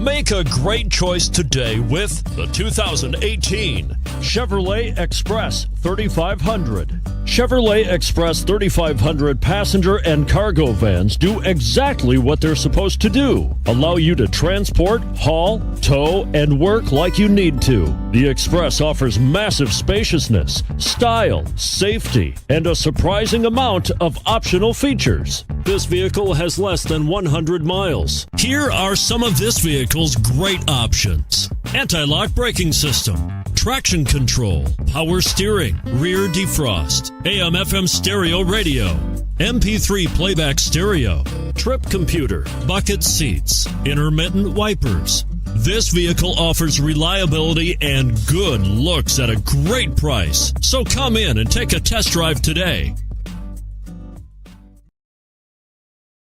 Make a great choice today with the 2018 Chevrolet Express 3500. Chevrolet Express 3500 passenger and cargo vans do exactly what they're supposed to do. Allow you to transport, haul, tow, and work like you need to. The Express offers massive spaciousness, style, safety, and a surprising amount of optional features. This vehicle has less than 100 miles. Here are some of this vehicle's great options: anti-lock braking system, traction control, power steering, rear defrost, AM/FM stereo radio, MP3 playback stereo, trip computer, bucket seats, intermittent wipers. This vehicle offers reliability and good looks at a great price. So come in and take a test drive today.